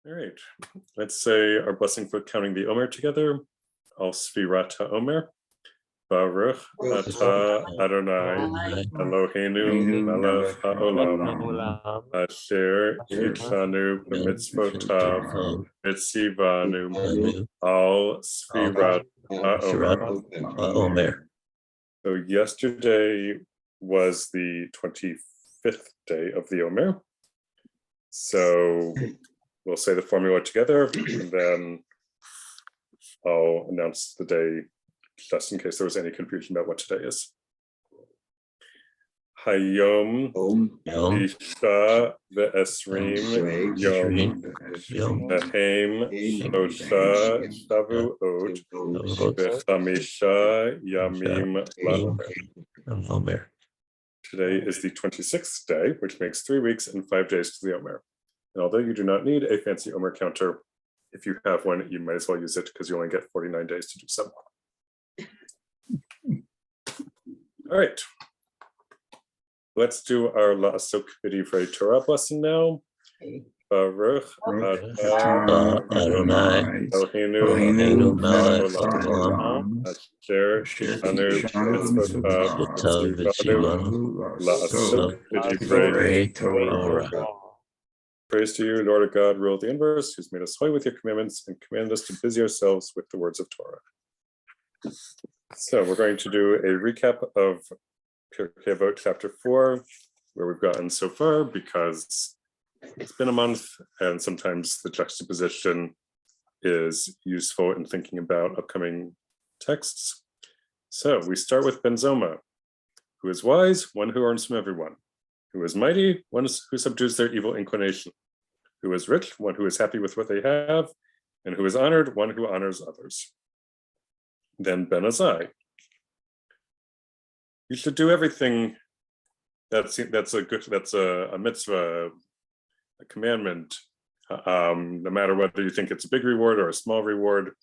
All right, let's say our blessing for counting the Omer together. Al Sfirat HaOmer. Baruch Atah Adonai Eloheinu Melech HaOlam Asher Yitzchanu B'mitzvotav Mitzivanu Al Sfirat HaOmer. So yesterday was the 25th day of the Omer. So we'll say the formula together, and then I'll announce the day just in case there was any confusion about what today is. Hayom Isha Ve'esrim Yom Nahem Shosha Shavuot V'chamisha Yamim Laomer. Today is the 26th day, which makes 3 weeks and 5 days to the Omer. And although you do not need a fancy Omer counter, if you have one, you might as well use it because you only get 49 days to do so. All right. Let's do our La'asok B'divrei Torah blessing now. Baruch Atah Adonai Eloheinu Melech HaOlam Asher Shivanu B'mitzvotav La'asok B'divrei Torah. Praise to you, Lord of God, rule of the universe, who's made us holy with your commandments and commanded us to busy ourselves with the words of Torah. So we're going to do a recap of Pirkei Avot chapter 4, where we've gotten so far, because it's been a month and sometimes the juxtaposition is useful in thinking about upcoming texts. So we start with Ben Zoma, who is wise, one who earns from everyone. Who is mighty, one who subdues their evil inclination. Who is rich, one who is happy with what they have. And who is honored, one who honors others. Then Ben Azai. You should do everything that's a mitzvah, a commandment, no matter whether you think it's a big reward or a small reward.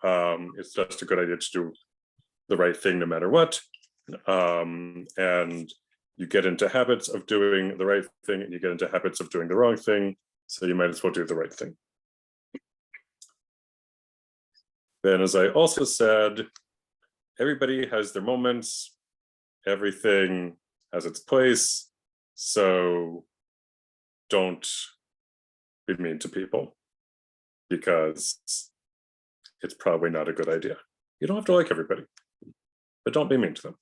It's just a good idea to do the right thing no matter what. And you get into habits of doing the right thing and you get into habits of doing the wrong thing. So you might as well do the right thing. Then, as I also said, everybody has their moments. Everything has its place. So don't be mean to people because it's probably not a good idea. You don't have to like everybody, but don't be mean to them.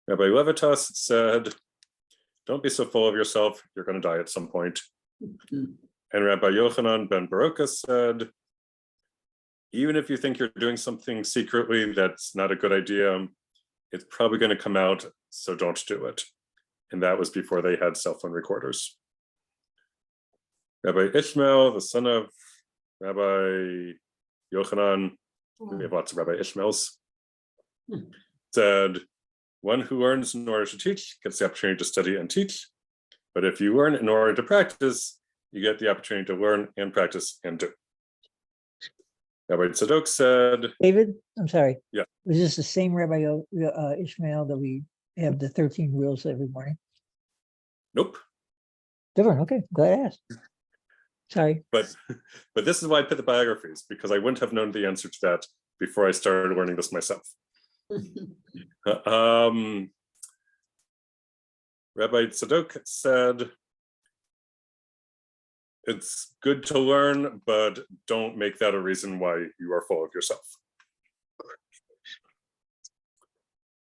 Rabbi Levitas said, don't be so full of yourself, you're going to die at some point. And Rabbi Yochanan ben Baruch said, even if you think you're doing something secretly that's not a good idea, it's probably going to come out, so don't do it. And that was before they had cell phone recorders. Rabbi Ishmael, the son of Rabbi Yochanan, we have lots of Rabbi Ishmaels, said, one who learns in order to teach gets the opportunity to study and teach. But if you learn in order to practice, you get the opportunity to learn and practice and do. Rabbi Tzadok said... David, I'm sorry. Yeah. Was this the same Rabbi Ishmael that we have the 13 rules every morning? Nope. Different, okay, glad I asked. Sorry. But this is why I put the biographies, because I wouldn't have known the answer to that before I started learning this myself. Rabbi Tzadok said, it's good to learn, but don't make that a reason why you are full of yourself.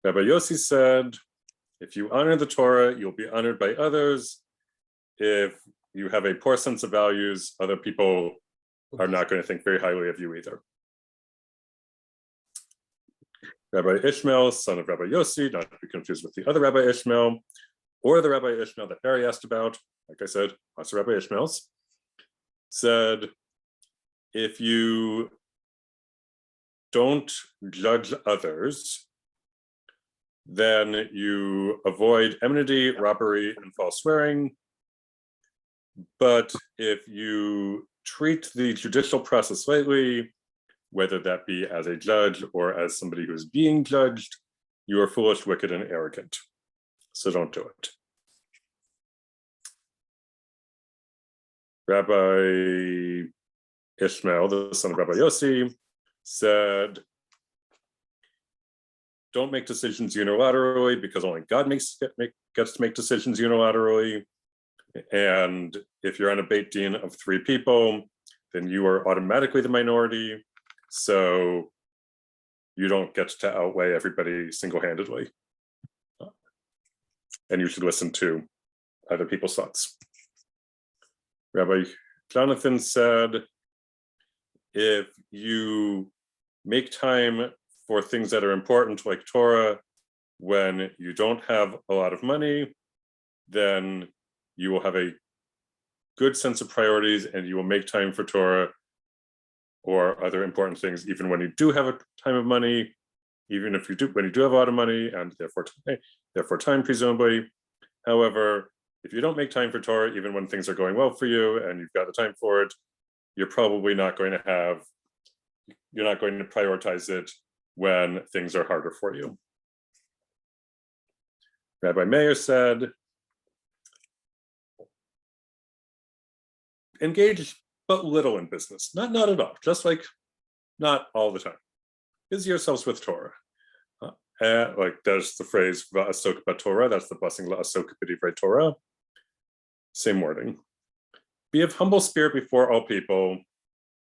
Rabbi Yossi said, if you honor the Torah, you'll be honored by others. If you have a poor sense of values, other people are not going to think very highly of you either. Rabbi Ishmael, son of Rabbi Yossi, not to be confused with the other Rabbi Ishmael, or the Rabbi Ishmael that Harry asked about, like I said, lots of Rabbi Ishmaels, said, if you don't judge others, then you avoid enmity, robbery, and false swearing. But if you treat the judicial process lightly, whether that be as a judge or as somebody who's being judged, you are foolish, wicked, and arrogant. So don't do it. Rabbi Ishmael, the son of Rabbi Yossi, said, don't make decisions unilaterally because only God gets to make decisions unilaterally. And if you're on a Beit Din of 3 people, then you are automatically the minority. So you don't get to outweigh everybody single-handedly. And you should listen to other people's thoughts. Rabbi Jonathan said, if you make time for things that are important like Torah when you don't have a lot of money, then you will have a good sense of priorities and you will make time for Torah or other important things, even when you do have a time of money, even if you do, when you do have a lot of money and therefore time presumably. However, if you don't make time for Torah, even when things are going well for you and you've got the time for it, you're probably not going to prioritize it when things are harder for you. Rabbi Meir said, engage but little in business, not at all, just like not all the time. Busy yourselves with Torah. Like there's the phrase va'asok b'Torah, that's the blessing la'asok b'divrei Torah. Same wording. Be of humble spirit before all people.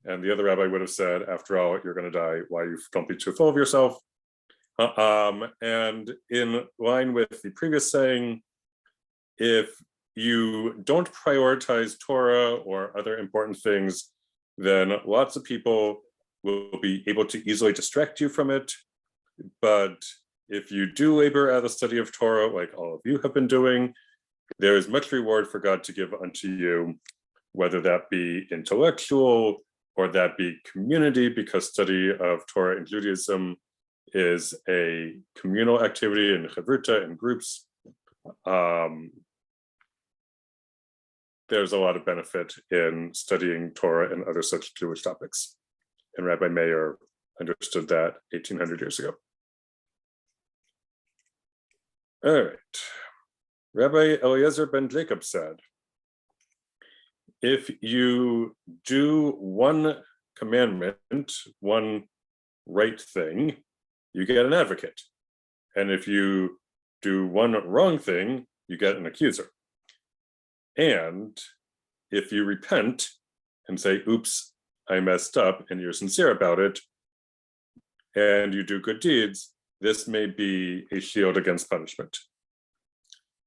And the other rabbi would have said, after all, you're going to die. Why you don't be too full of yourself. And in line with the previous saying, if you don't prioritize Torah or other important things, then lots of people will be able to easily distract you from it. But if you do labor at the study of Torah, like all of you have been doing, there is much reward for God to give unto you, whether that be intellectual or that be community, because study of Torah in Judaism is a communal activity in chavruta, in groups. There's a lot of benefit in studying Torah and other such Jewish topics. And Rabbi Meir understood that 1800 years ago. All right. Rabbi Eliezer ben Jacob said, if you do one commandment, one right thing, you get an advocate. And if you do one wrong thing, you get an accuser. And if you repent and say, oops, I messed up, and you're sincere about it, and you do good deeds, this may be a shield against punishment.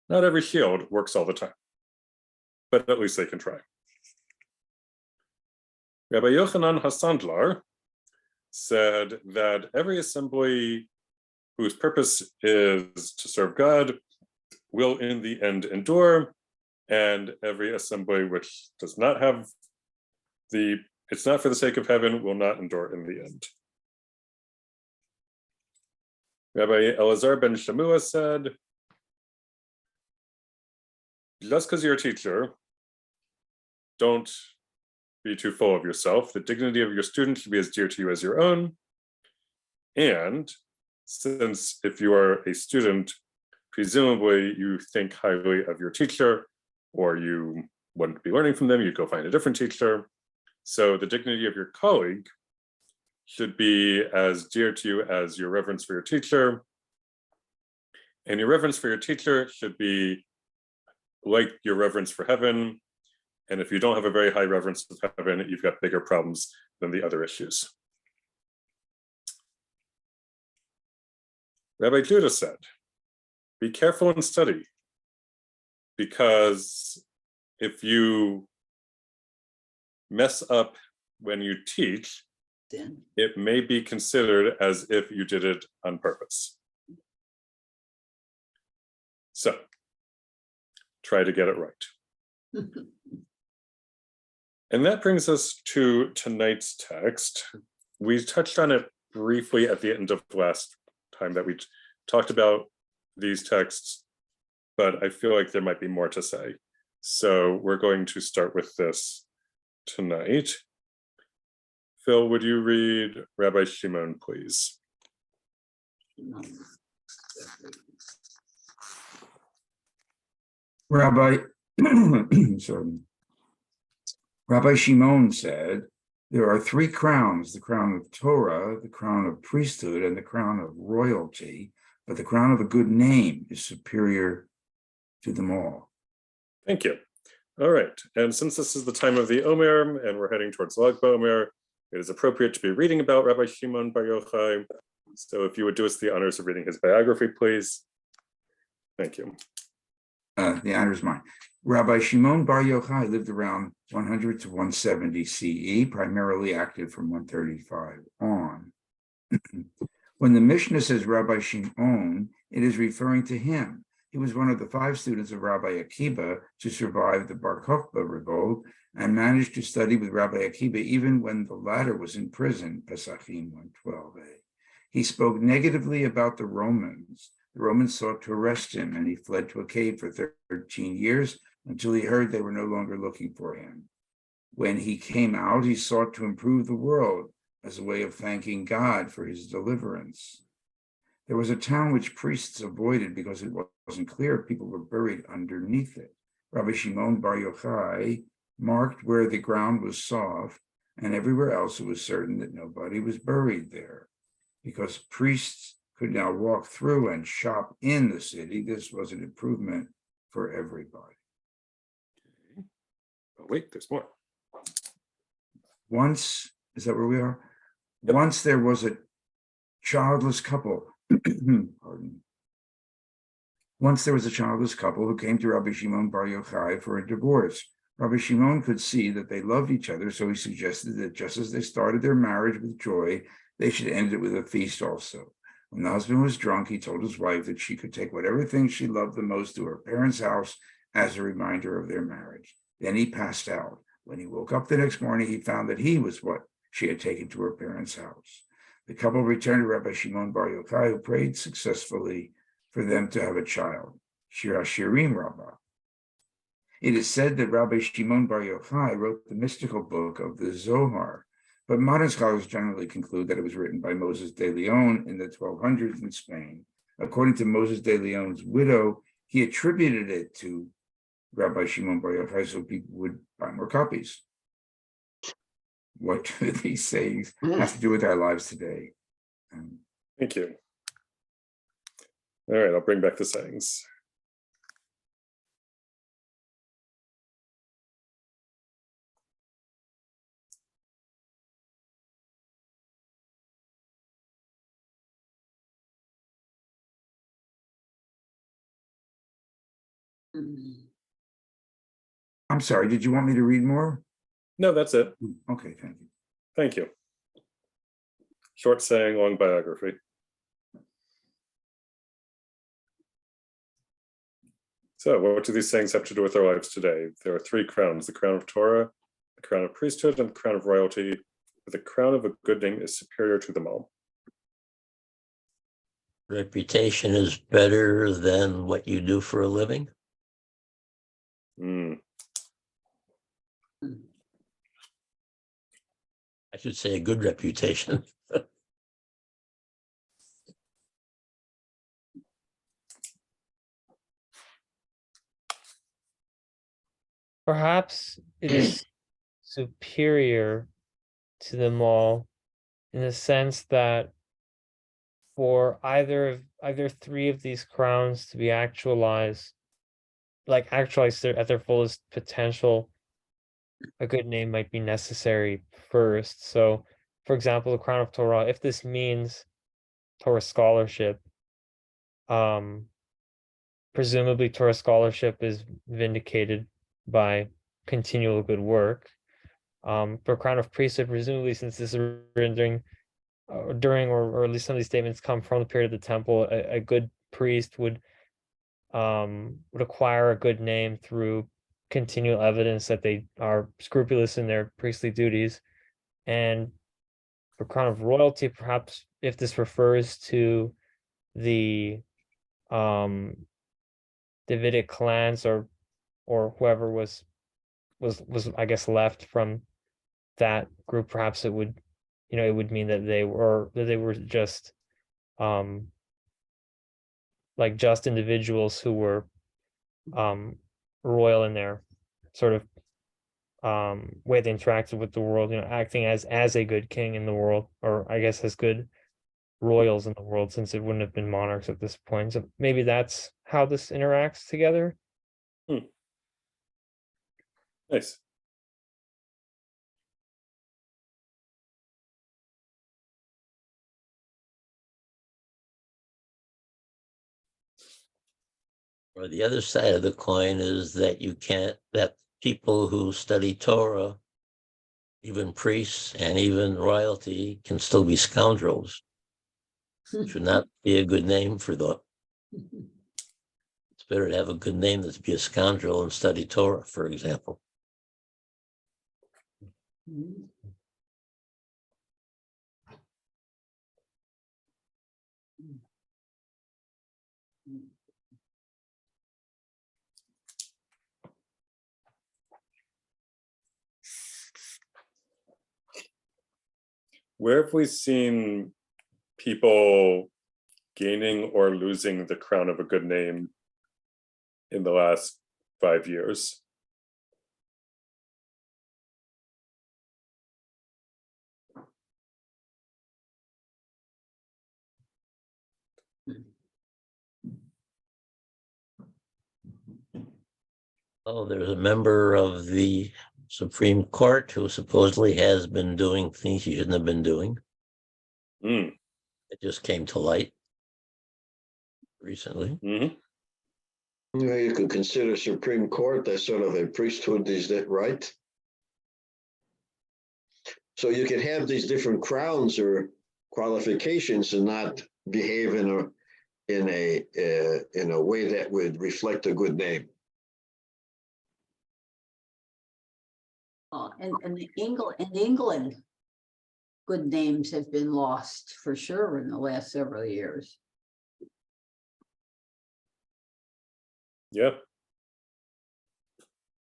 Not every shield works all the time, but at least they can try. Rabbi Yochanan Hassandlar said that every assembly whose purpose is to serve God will in the end endure, and every assembly which does not have it's not for the sake of heaven will not endure in the end. Rabbi Elazar ben Shamua said, just because you're a teacher, don't be too full of yourself. The dignity of your student should be as dear to you as your own. And since if you are a student, presumably you think highly of your teacher, or you wouldn't be learning from them, you'd go find a different teacher. So the dignity of your colleague should be as dear to you as your reverence for your teacher. And your reverence for your teacher should be like your reverence for heaven. And if you don't have a very high reverence of heaven, you've got bigger problems than the other issues. Rabbi Judah said, be careful and study, because if you mess up when you teach, then it may be considered as if you did it on purpose. So try to get it right. And that brings us to tonight's text. We touched on it briefly at the end of last time that we talked about these texts, but I feel like there might be more to say. So we're going to start with this tonight. Phil, would you read Rabbi Shimon, please? Rabbi, sorry. Rabbi Shimon said, there are three crowns, the crown of Torah, the crown of priesthood, and the crown of royalty, but the crown of a good name is superior to them all. Thank you. All right, and since this is the time of the Omer and we're heading towards Lag BaOmer, it is appropriate to be reading about Rabbi Shimon Bar Yochai. So if you would do us the honors of reading his biography, please. Thank you. The honor is mine. Rabbi Shimon Bar Yochai lived around 100 to 170 CE, primarily active from 135 on. When the Mishnah says Rabbi Shimon, it is referring to him. He was one of the 5 students of Rabbi Akiba to survive the Bar Kokhba revolt and managed to study with Rabbi Akiba even when the latter was in prison, Pesachim 112a. He spoke negatively about the Romans. The Romans sought to arrest him, and he fled to a cave for 13 years until he heard they were no longer looking for him. When he came out, he sought to improve the world as a way of thanking God for his deliverance. There was a town which priests avoided because it wasn't clear if people were buried underneath it. Rabbi Shimon Bar Yochai marked where the ground was soft, and everywhere else it was certain that nobody was buried there. Because priests could now walk through and shop in the city, this was an improvement for everybody. Oh, wait, there's more. Once, is that where we are? Yep. Once there was a childless couple. Pardon. Once there was a childless couple who came to Rabbi Shimon Bar Yochai for a divorce. Rabbi Shimon could see that they loved each other, so he suggested that just as they started their marriage with joy, they should end it with a feast also. When the husband was drunk, he told his wife that she could take whatever thing she loved the most to her parents' house as a reminder of their marriage. Then he passed out. When he woke up the next morning, he found that he was what she had taken to her parents' house. The couple returned to Rabbi Shimon Bar Yochai, who prayed successfully for them to have a child. Shir HaShirim Rabbah. It is said that Rabbi Shimon Bar Yochai wrote the mystical book of the Zohar, but modern scholars generally conclude that it was written by Moses de Leon in the 1200s in Spain. According to Moses de Leon's widow, he attributed it to Rabbi Shimon Bar Yochai so people would buy more copies. What do these sayings have to do with our lives today? Thank you. All right, I'll bring back the sayings. I'm sorry, did you want me to read more? No, that's it. Okay, thank you. Thank you. Short saying, long biography. So what do these sayings have to do with our lives today? There are 3 crowns, the crown of Torah, the crown of priesthood, and the crown of royalty. But the crown of a good name is superior to them all. Reputation is better than what you do for a living. I should say a good reputation. Perhaps it is superior to them all in the sense that for either 3 of these crowns to be actualized at their fullest potential, a good name might be necessary first. So, for example, the crown of Torah, if this means Torah scholarship, presumably Torah scholarship is vindicated by continual good work. For crown of priesthood, presumably since this is written during or at least some of these statements come from the period of the temple, a good priest would acquire a good name through continual evidence that they are scrupulous in their priestly duties. And for crown of royalty, perhaps if this refers to the Davidic clans or whoever was I guess left from that group, perhaps it would mean that they were just like just individuals who were royal in their sort of way they interacted with the world, acting as a good king in the world, or I guess as good royals in the world, since it wouldn't have been monarchs at this point. So maybe that's how this interacts together. Nice. Or the other side of the coin is that that people who study Torah, even priests and even royalty, can still be scoundrels. Should not be a good name for the. It's better to have a good name than to be a scoundrel and study Torah, for example. Where have we seen people gaining or losing the crown of a good name in the last 5 years? Oh, there's a member of the Supreme Court who supposedly has been doing things he shouldn't have been doing. Mm. It just came to light recently. Mm-hmm. You could consider Supreme Court as sort of a priesthood, is that right? So you could have these different crowns or qualifications and not behave in a way that would reflect a good name. And in England, good names have been lost for sure in the last several years. Yep.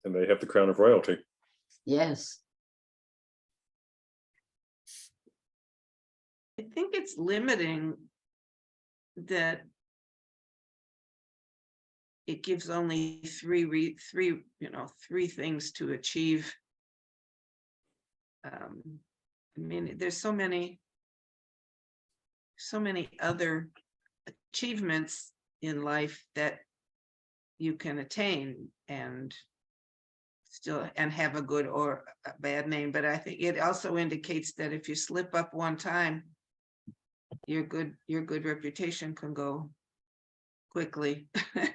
And they have the crown of royalty. Yes. I think it's limiting that it gives only three things to achieve. I mean, there's so many other achievements in life that you can attain and still have a good or a bad name. But I think it also indicates that if you slip up one time, your good reputation can go quickly. I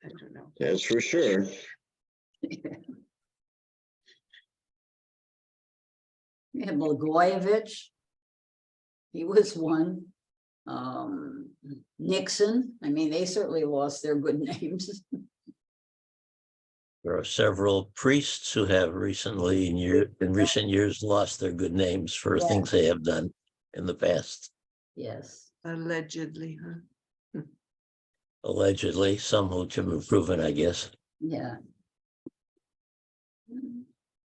don't know. That's for sure. We have Blagojevich. He was one. Nixon. I mean, they certainly lost their good names. There are several priests who have recently, in recent years, lost their good names for things they have done in the past. Yes. Allegedly, huh? Allegedly, some who have been proven, I guess. Yeah.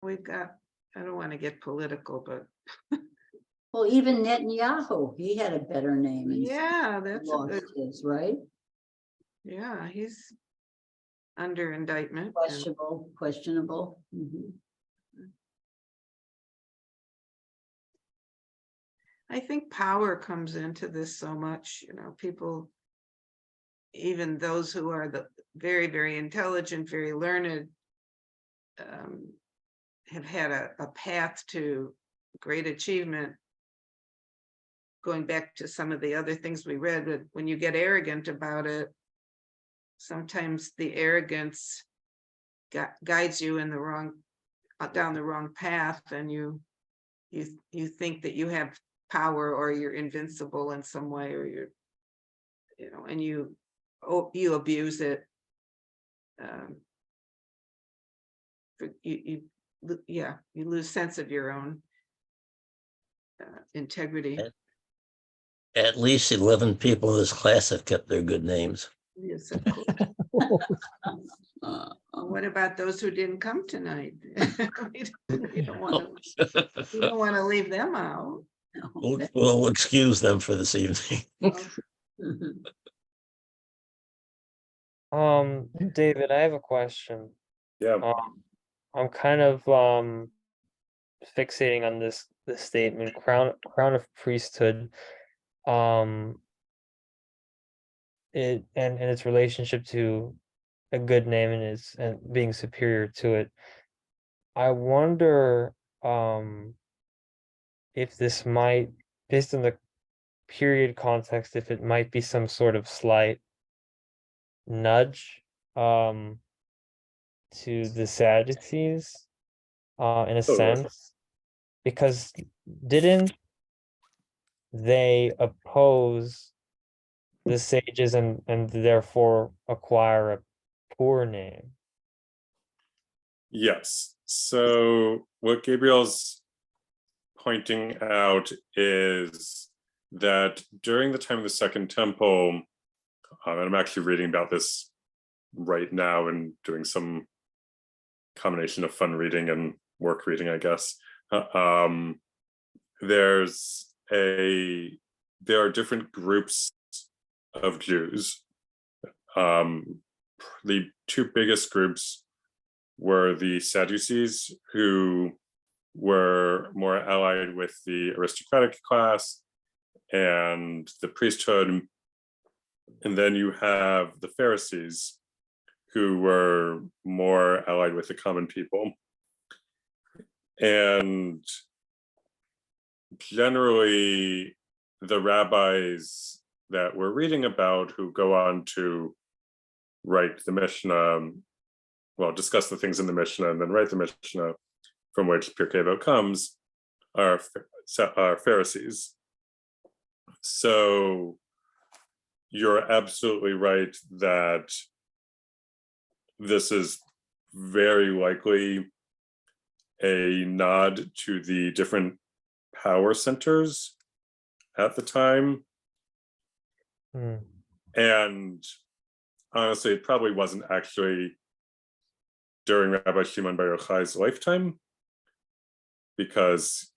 We've got, I don't want to get political, but Well, even Netanyahu, he had a better name. And yeah, that's a lost good, his, right? yeah, he's under indictment. and- Questionable. Mhm. I think power comes into this so much, people, even those who are the very, very intelligent, very learned, have had a path to great achievement. Going back to some of the other things we read, but when you get arrogant about it, sometimes the arrogance guides you in the wrong, down the wrong path, and you think that you have power or you're invincible in some way, or you're, and you abuse it. You lose sense of your own integrity. At least 11 people in this class have kept their good names. Yes, of course. What about those who didn't come tonight? We don't want to leave them out. We'll excuse them for this evening. Mhm. David, I have a question. Yeah, I'm kind of fixating on this statement, crown of priesthood. It and its relationship to a good name and being superior to it. I wonder if this might, based on the period context, if it might be some sort of slight nudge to the Sadducees in a Totally. sense, because didn't they oppose the sages and therefore acquire a poor name? Yes. So what Gabriel's pointing out is that during the time of the Second Temple, and I'm actually reading about this right now and doing some combination of fun reading and work reading, I guess. There are different groups of Jews. The two biggest groups were the Sadducees, who were more allied with the aristocratic class and the priesthood. And then you have the Pharisees, who were more allied with the common people. And generally, the rabbis that we're reading about who go on to write the Mishnah, well, discuss the things in the Mishnah and then write the Mishnah from which Pirkei Avot comes, are Pharisees. So you're absolutely right that this is very likely a nod to the different power centers at the time. And honestly, it probably wasn't actually during Rabbi Shimon Bar Yochai's lifetime, because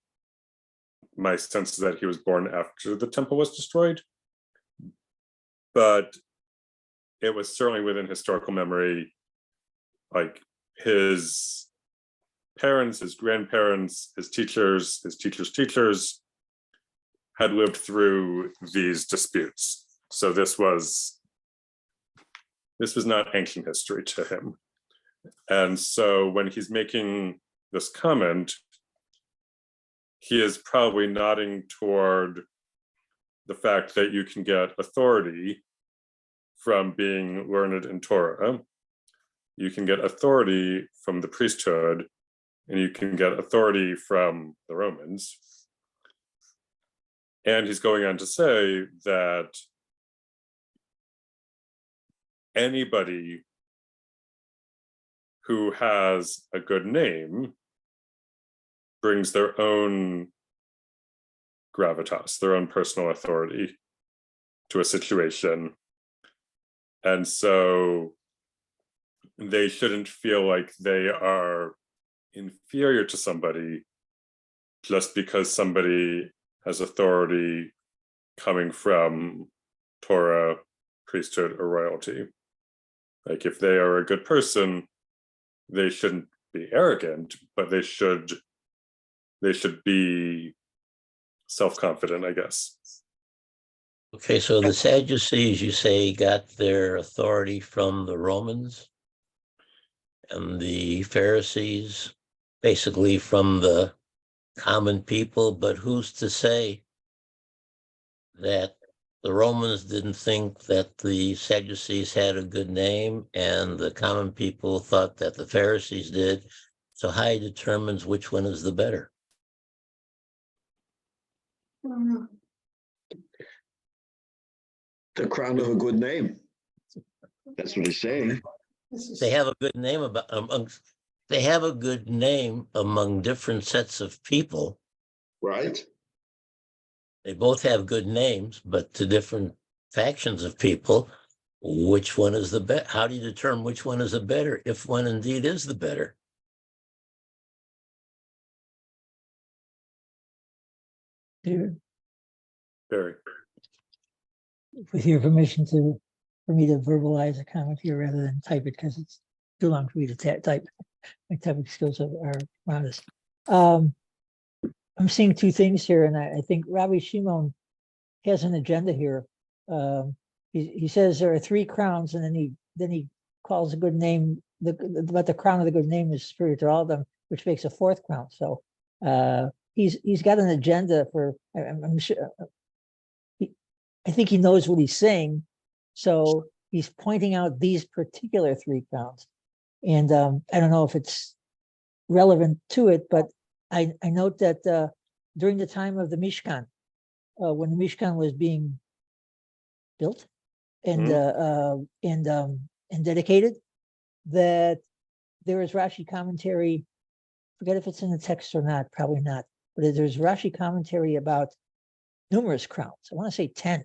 my sense is that he was born after the temple was destroyed. But it was certainly within historical memory, like his parents, his grandparents, his teachers' teachers had lived through these disputes. So this was not ancient history to him. And so when he's making this comment, he is probably nodding toward the fact that you can get authority from being learned in Torah. You can get authority from the priesthood, and you can get authority from the Romans. And he's going on to say that anybody who has a good name brings their own gravitas, their own personal authority to a situation. And so they shouldn't feel like they are inferior to somebody just because somebody has authority coming from Torah, priesthood, or royalty. Like if they are a good person, they shouldn't be arrogant, but they should be self-confident, I guess. Okay, so the Sadducees, you say, got their authority from the Romans, and the Pharisees basically from the common people, but who's to say that the Romans didn't think that the Sadducees had a good name and the common people thought that the Pharisees did? So how he determines which one is the better? The crown of a good name. That's what he's saying. They have a good name they have a good name among different sets of people. Right? They both have good names, but to different factions of people, which one is the better? How do you determine which one is the better, if one indeed is the better? David, Very. with your permission to for me to verbalize a comment here rather than type it because it's too long for me to type. My typing skills are modest. I'm seeing two things here, and I think Rabbi Shimon has an agenda here. He says there are 3 crowns, and then he calls a good name, but the crown of the good name is superior to all of them, which makes a 4th crown. So he's got an agenda for. I'm sure. I think he knows what he's saying, so he's pointing out these particular 3 crowns, and I don't know if it's relevant to it, but I note that during the time of the Mishkan, when the Mishkan was being built and dedicated, that there is Rashi commentary. Forget if it's in the text or not, probably not. But there's Rashi commentary about numerous crowns. I want to say 10.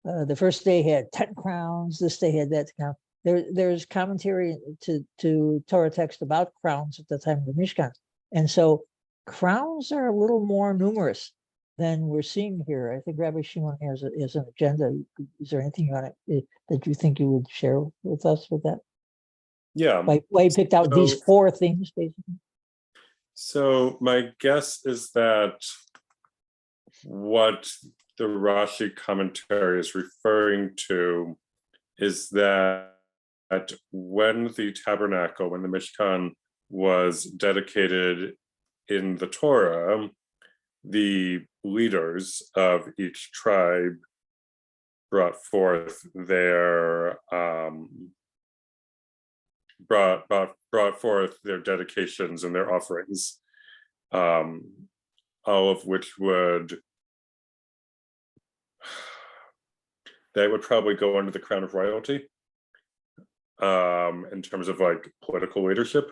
The first day had 10 crowns. This day had that crown. There's commentary to Torah text about crowns at the time of the Mishkan, and so crowns are a little more numerous than we're seeing here. I think Rabbi Shimon has an agenda. Is there anything that you think you would share with us with that? Yeah. Why you picked out these 4 themes, basically? So my guess is that what the Rashi commentary is referring to is that when the tabernacle, when the Mishkan was dedicated in the Torah, the leaders of each tribe brought forth their brought forth their dedications and their offerings, all of which would probably go under the crown of royalty, in terms of like political leadership.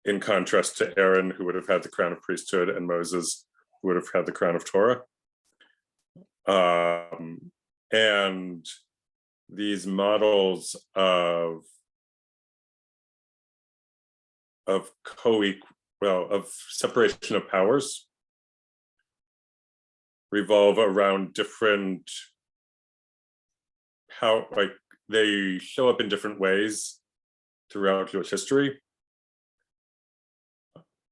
In contrast to Aaron, who would have had the crown of priesthood, and Moses, who would have had the crown of Torah. And these models of separation of powers revolve around different they show up in different ways throughout Jewish history.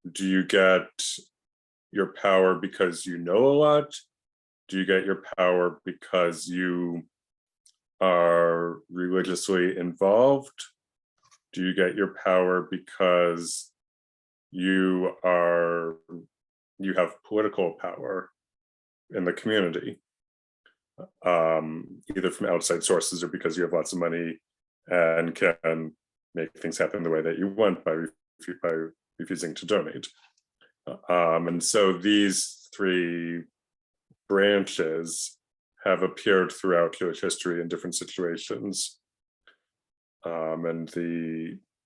Do you get your power because you know a lot? Do you get your power because you are religiously involved? Do you get your power because you have political power in the community, either from outside sources or because you have lots of money and can make things happen the way that you want by refusing to donate? And so these 3 branches have appeared throughout Jewish history in different situations. And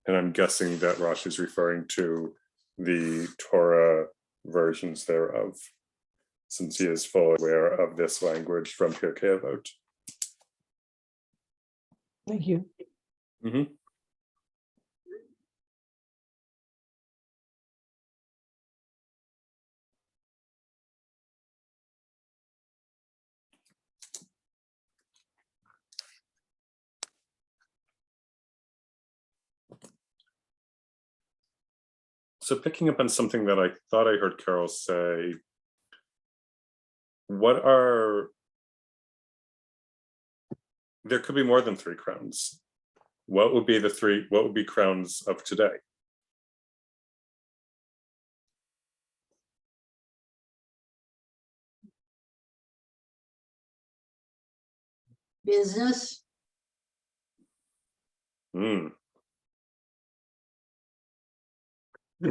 I'm guessing that Rashi is referring to the Torah versions thereof, since he is fully aware of this language from Pirkei Avot. Thank you. Mm-hmm. So picking up on something that I thought I heard Carol say, there could be more than 3 crowns. What would be crowns of today? Business, And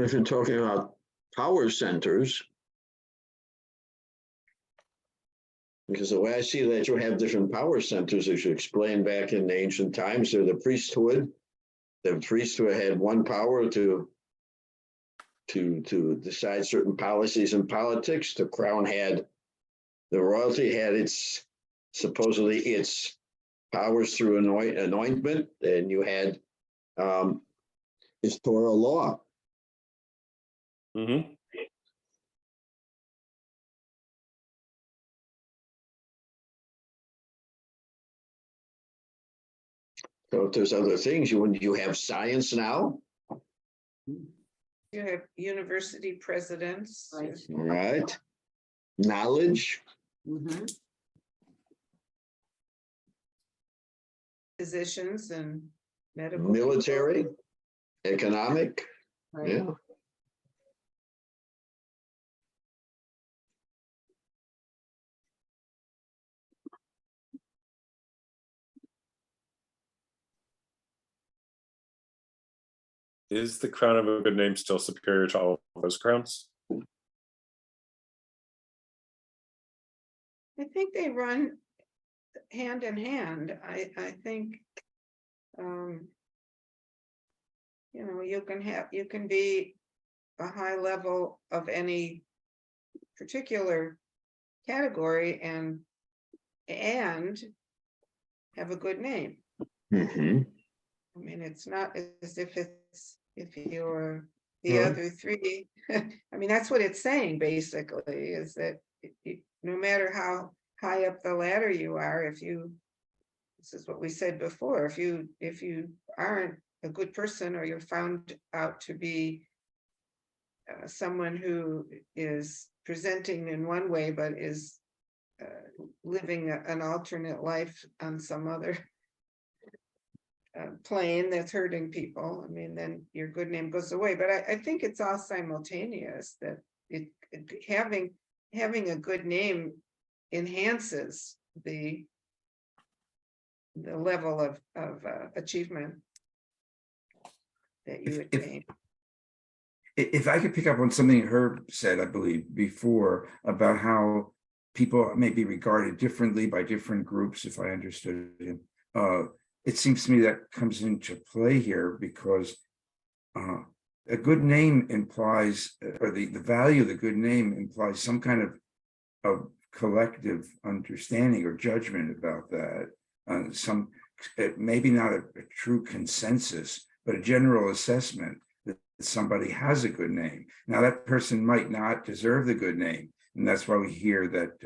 if you're talking about power centers, because the way I see that you have different power centers, as you explained back in the ancient times, they're the priesthood. The priesthood had one power to decide certain policies in politics. The royalty had supposedly its powers through anointment, and you had its Torah law. Mm-hmm. So if there's other things, you have science now, You have university presidents. Right. right? Knowledge, Mhm. Physicians and medical. military, economic, Right. yeah. Is the crown of a good name still superior to all of those crowns? I think they run hand in hand. I think, you can be a high level of any particular category and have a good name. Mhm. I mean, it's not as if you're the Right. other three. I mean, that's what it's saying basically, is that no matter how high up the ladder you are, this is what we said before, if you aren't a good person, or you're found out to be someone who is presenting in one way, but is living an alternate life on some other plane that's hurting people, I mean, then your good name goes away. But I think it's all simultaneous, that having a good name enhances the level of achievement that you attain. If I could pick up on something Herb said, I believe, before, about how people may be regarded differently by different groups, if I understood him, it seems to me that comes into play here, because a good name implies, or the value of the good name implies some kind of collective understanding or judgment about that. Maybe not a true consensus, but a general assessment that somebody has a good name. Now, that person might not deserve the good name, and that's why we hear that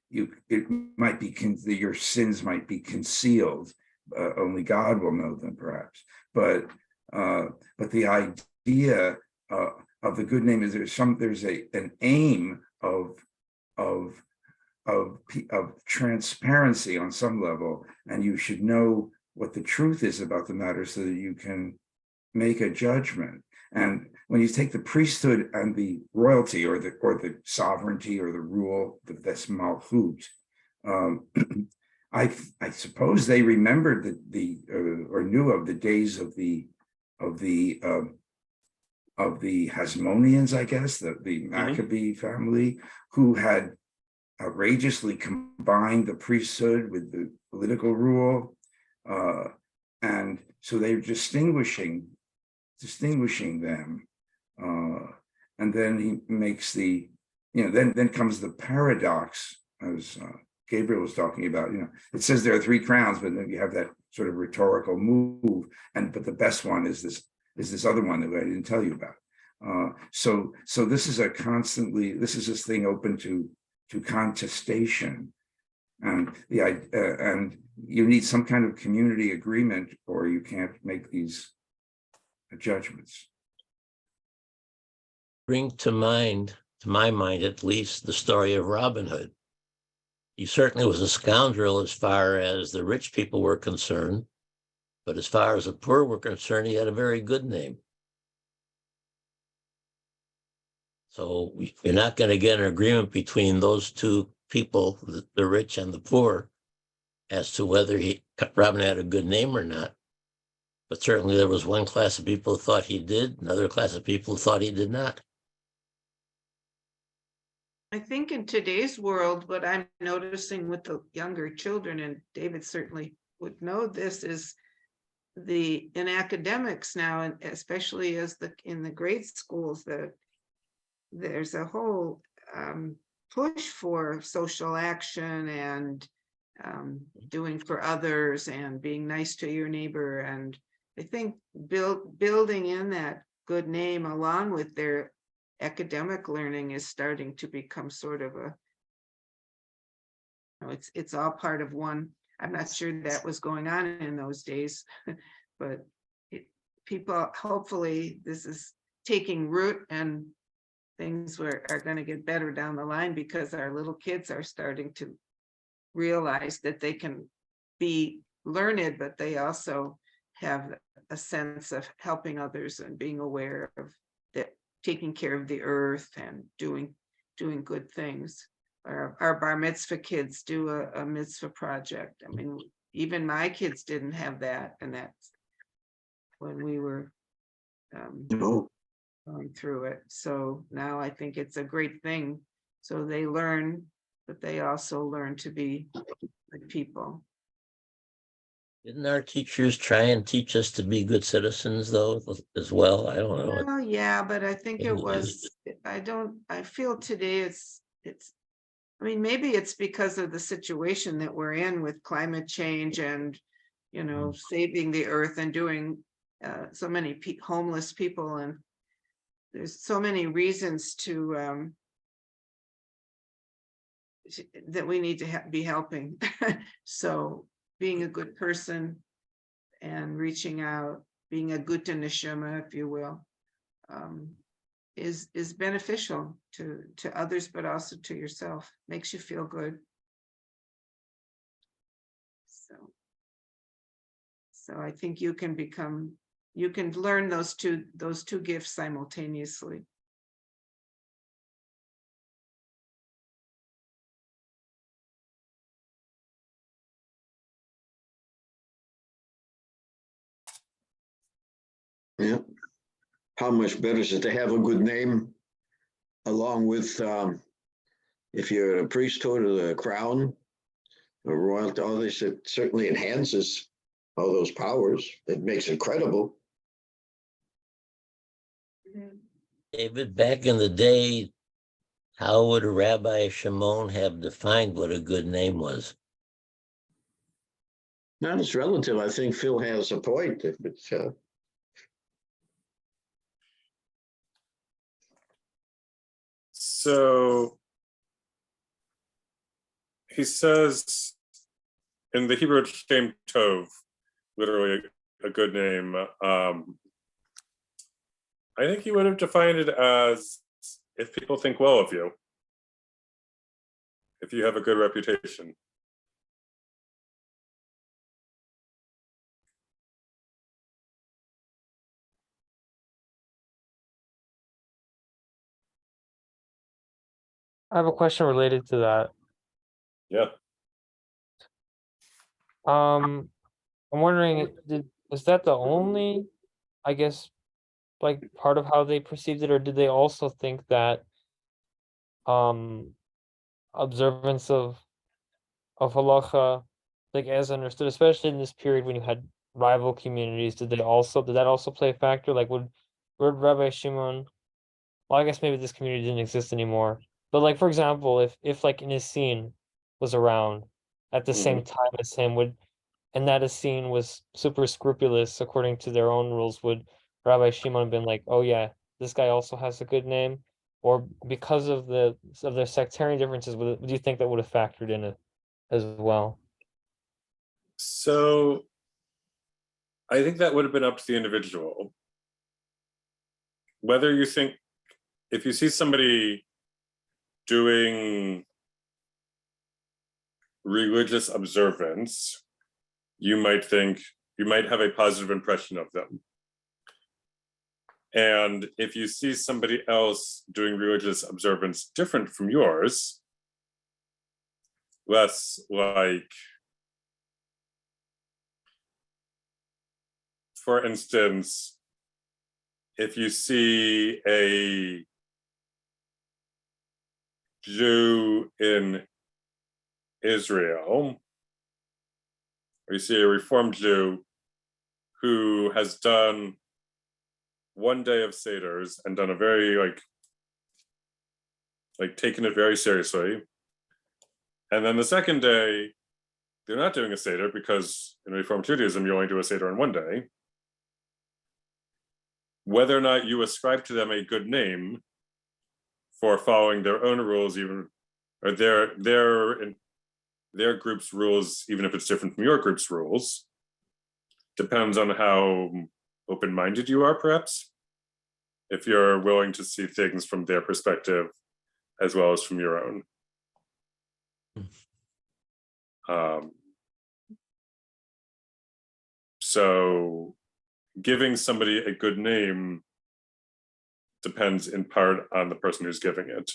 it might be your sins might be concealed. Only God will know them, perhaps. But the idea of the good name is there's an aim of transparency on some level, and you should know what the truth is about the matter so that you can make a judgment. And when you take the priesthood and the royalty, or the sovereignty, or the rule, that's malchut, I suppose they remembered or knew of the days of the Hasmoneans, I guess, the Maccabee family, who had outrageously combined the priesthood with the political rule, and so they're distinguishing them, and then he makes then comes the paradox, as Gabriel was talking about. It says there are three crowns, but then you have that sort of rhetorical move, but the best one is this other one that I didn't tell you about. So this is this thing open to contestation, and and you need some kind of community agreement, or you can't make these judgments. Bring to my mind at least, the story of Robin Hood. He certainly was a scoundrel as far as the rich people were concerned, but as far as the poor were concerned, he had a very good name. So you're not going to get an agreement between those two people, the rich and the poor, as to whether Robin had a good name or not. But certainly there was one class of people who thought he did, another class of people who thought he did not. I think in today's world, what I'm noticing with the younger children, and David certainly would know this, is in academics now, and especially in the grade schools, that there's a whole push for social action and doing for others and being nice to your neighbor. And I think building in that good name along with their academic learning is starting to become sort of it's all part of one I'm not sure that was going on in those days, but people, hopefully this is taking root and things are going to get better down the line because our little kids are starting to realize that they can be learned, but they also have a sense of helping others and being aware of that, taking care of the earth and doing good things. Our bar mitzvah kids do a mitzvah project. I mean, even my kids didn't have that, and that's when we were No, going through it. So now I think it's a great thing. So they learn, but they also learn to be good people. Didn't our teachers try and teach us to be good citizens though, as well? I don't know. Well, yeah, but I think it It was, I feel today it's, I mean, maybe it's because of the situation that we're in with climate change and, you know, saving the earth and doing so many homeless people, and there's so many reasons to that we need to be helping. So being a good person and reaching out, being a gute neshama, if you will, is beneficial to others, but also to yourself. Makes you feel good. So I think you can learn those two gifts simultaneously. yeah. How much better is it to have a good name along with, if you're a priesthood or the crown, or royalty, all this, it certainly enhances all those powers. It makes it credible. David, back in the day, how would Rabbi Shimon have defined what a good name was? Now it's relative. I think Phil has a point. If it's, So he says in the Hebrew Shem Tov, literally a good name. I think he would have defined it as if people think well of you, if you have a good reputation. I have a question related to that. Yeah. I'm wondering, was that the only, I guess, like part of how they perceived it, or did they also think that observance of halacha, like as understood, especially in this period when you had rival communities, did that also play a factor? Like would Rabbi Shimon, well, I guess maybe this community didn't exist anymore, but like for example, if like an Essene was around at the same time as him, and that Essene was super scrupulous according to their own rules, would Rabbi Shimon have been like, oh yeah, this guy also has a good name? Or because of their sectarian differences, do you think that would have factored in it as well? So I think that would have been up to the individual. Whether you think, if you see somebody doing religious observance, you might have a positive impression of them. And if you see somebody else doing religious observance different from yours, less like, for instance, if you see a Jew in Israel, or you see a Reformed Jew who has done one day of Seders and done a very like taken it very seriously. And then the second day, they're not doing a Seder because in Reformed Judaism, you only do a Seder on one day. Whether or not you ascribe to them a good name for following their own rules, even or their group's rules, even if it's different from your group's rules, depends on how open-minded you are, perhaps. If you're willing to see things from their perspective as well as from your own. So giving somebody a good name depends in part on the person who's giving it.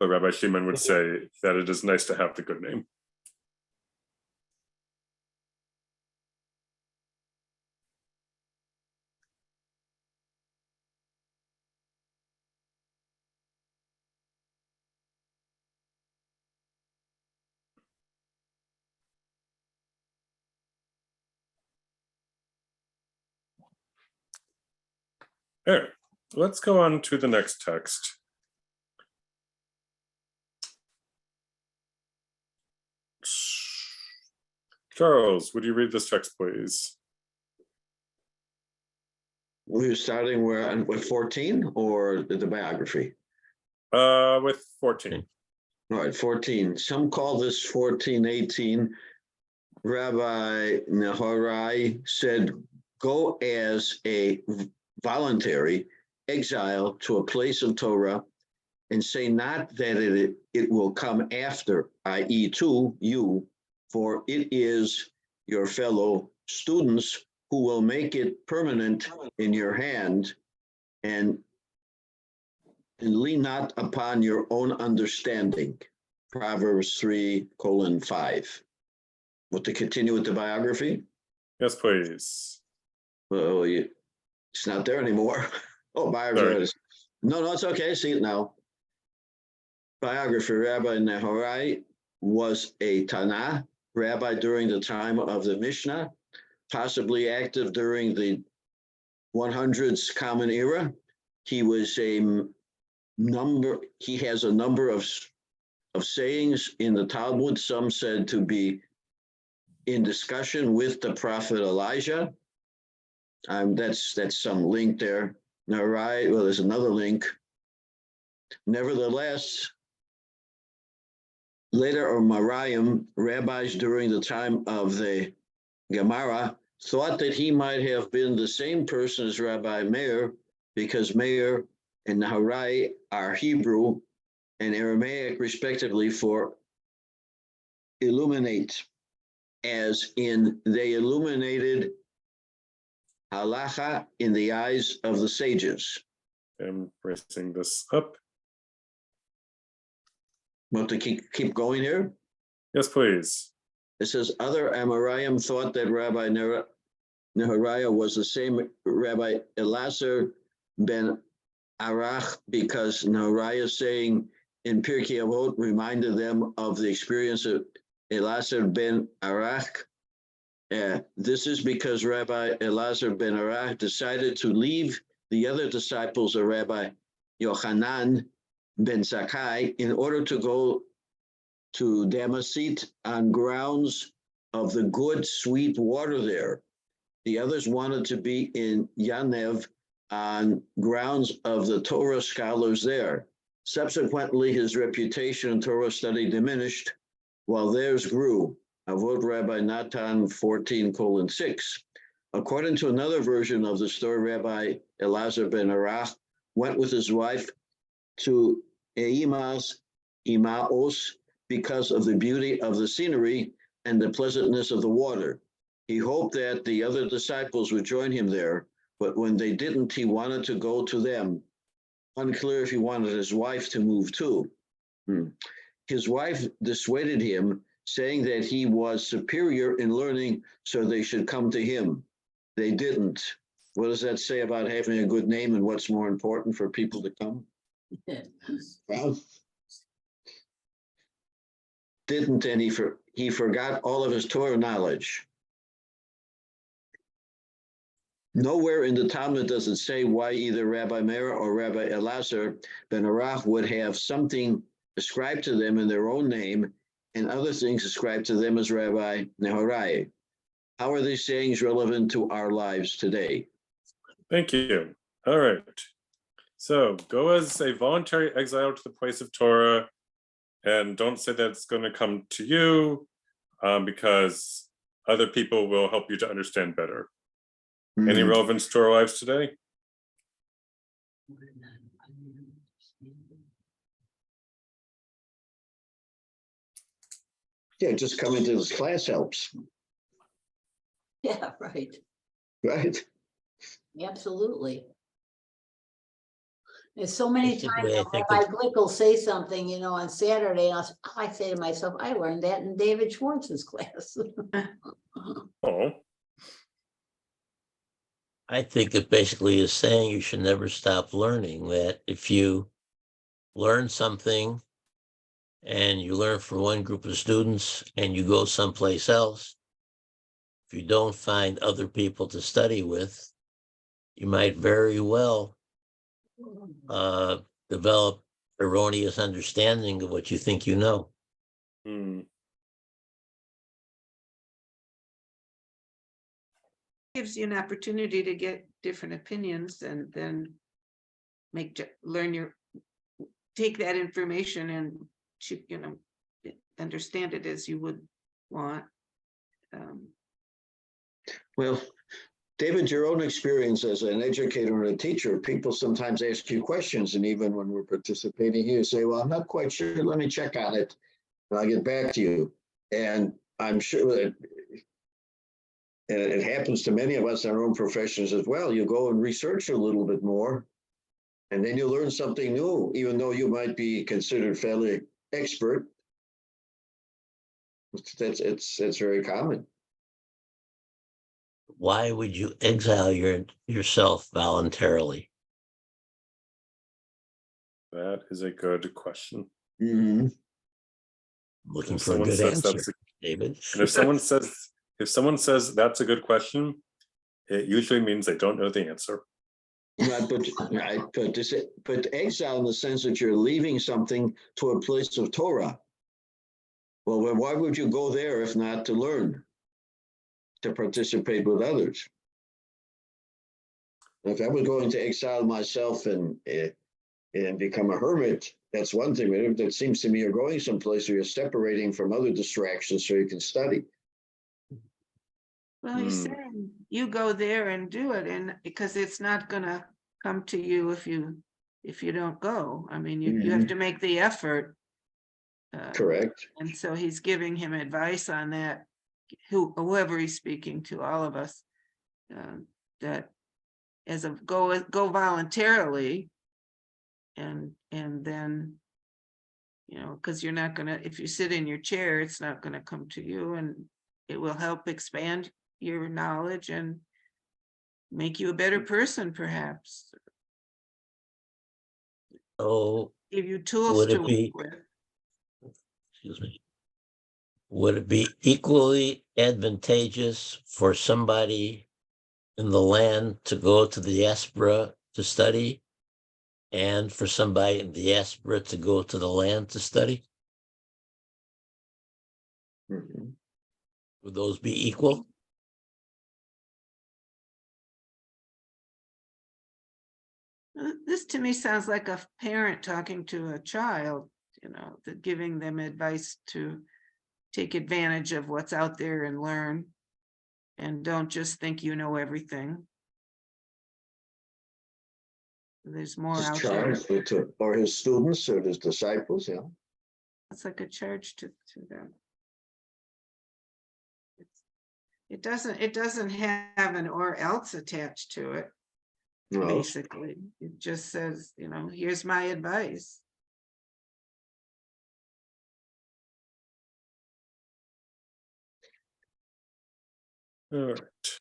But Rabbi Shimon would say that it is nice to have the good name. All right, let's go on to the next text. Charles, would you read this text, please? We're starting with 14 or the biography? With 14. All right, 14. Some call this 14:18. Rabbi Nehorai said, go as a voluntary exile to a place of Torah and say not that it will come after, i.e. to you, for it is your fellow students who will make it permanent in your hand, and lean not upon your own understanding. Proverbs 3:5. Want to continue with the biography? Yes, please. Well, it's not there anymore. Oh, biography. No, it's okay. See it now. Biography. Rabbi Nehorai was a Tanah rabbi during the time of the Mishnah, possibly active during the 100s Common Era. He has a number of sayings in the Talmud, some said to be in discussion with the prophet Elijah. That's some link there. Now, right, well, there's another link. Nevertheless, later Amoraim, rabbis during the time of the Gemara, thought that he might have been the same person as Rabbi Meir, because Meir and Nehorai are Hebrew and Aramaic, respectively, for illuminate, as in they illuminated halacha in the eyes of the sages. I'm pressing this up. Want to keep going here? Yes, please. It says, other Amoraim thought that Rabbi Nehariah was the same Rabbi Elazar ben Arach, because Nehariah's saying in Pirkei Avot reminded them of the experience of Elazar ben Arach. This is because Rabbi Elazar ben Arach decided to leave the other disciples of Rabbi Yochanan ben Zakkai in order to go to Damasit on grounds of the good, sweet water there. The others wanted to be in Yanev on grounds of the Torah scholars there. Subsequently, his reputation in Torah study diminished, while theirs grew. Avot Rabbi Natan 14:6. According to another version of the story, Rabbi Elazar ben Arach went with his wife to Eimaos because of the beauty of the scenery and the pleasantness of the water. He hoped that the other disciples would join him there, but when they didn't, he wanted to go to them. Unclear if he wanted his wife to move too. His wife dissuaded him, saying that he was superior in learning, so they should come to him. They didn't. What does that say about having a good name and what's more important for people to come? Well, didn't, and he forgot all of his Torah knowledge. Nowhere in the Talmud does it say why either Rabbi Meir or Rabbi Elazar ben Arach would have something ascribed to them in their own name and other things ascribed to them as Rabbi Nehorai. How are these sayings relevant to our lives today? Thank you. All right. So go as a voluntary exile to the place of Torah, and don't say that it's going to come to you, because other people will help you to understand better. Any relevance to our lives today? Yeah, just coming to this class helps, Yeah, right. right? Absolutely. There's so many times Basically, I think Rabbi Glick will say something, you know, on Saturday, and I say to myself, I learned that in David Schwartz's class. Oh, I think it basically is saying you should never stop learning, that if you learn something and you learn from one group of students and you go someplace else, if you don't find other people to study with, you might very well develop erroneous understanding of what you think you know. hmm. Gives you an opportunity to get different opinions and then take that information and, you know, understand it as you would want. Well, David, your own experience as an educator and a teacher, people sometimes ask you questions, and even when we're participating here, you say, well, I'm not quite sure, let me check on it, and I'll get back to you. And I'm sure that, and it happens to many of us in our own professions as well, you go and research a little bit more, and then you learn something new, even though you might be considered fairly expert. It's very common. Why would you exile yourself voluntarily? That is a good question. Mm-hmm. Looking If for a someone good says answer, that's David. And if someone says that's a good question, it usually means they don't know the answer. Right, but exile in the sense that you're leaving something to a place of Torah. Well, why would you go there if not to learn, to participate with others? If I was going to exile myself and become a hermit, that's one thing. But it seems to me you're going someplace where you're separating from other distractions so you can study. Well, he's saying you go there and do it, and because it's not gonna come to you if you don't go. I mean, you have to make the effort. Correct. And so he's giving him advice on that, whoever he's speaking to, all of us, that as a go voluntarily, and then, you know, because you're not gonna, if you sit in your chair, it's not gonna come to you, and it will help expand your knowledge and make you a better person, perhaps. Oh, Give you tools would to it be, work with. excuse me, would it be equally advantageous for somebody in the land to go to the diaspora to study and for somebody in the diaspora to go to the land to study? Mhm. Would those be equal? This to me sounds like a parent talking to a child, you know, that giving them advice to take advantage of what's out there and learn. And don't just think you know everything. There's more His out there. charge or his students or his disciples, yeah. It's like a charge to them. It doesn't have an or else attached to it. No. Basically, it just says, you know, here's my advice. All right.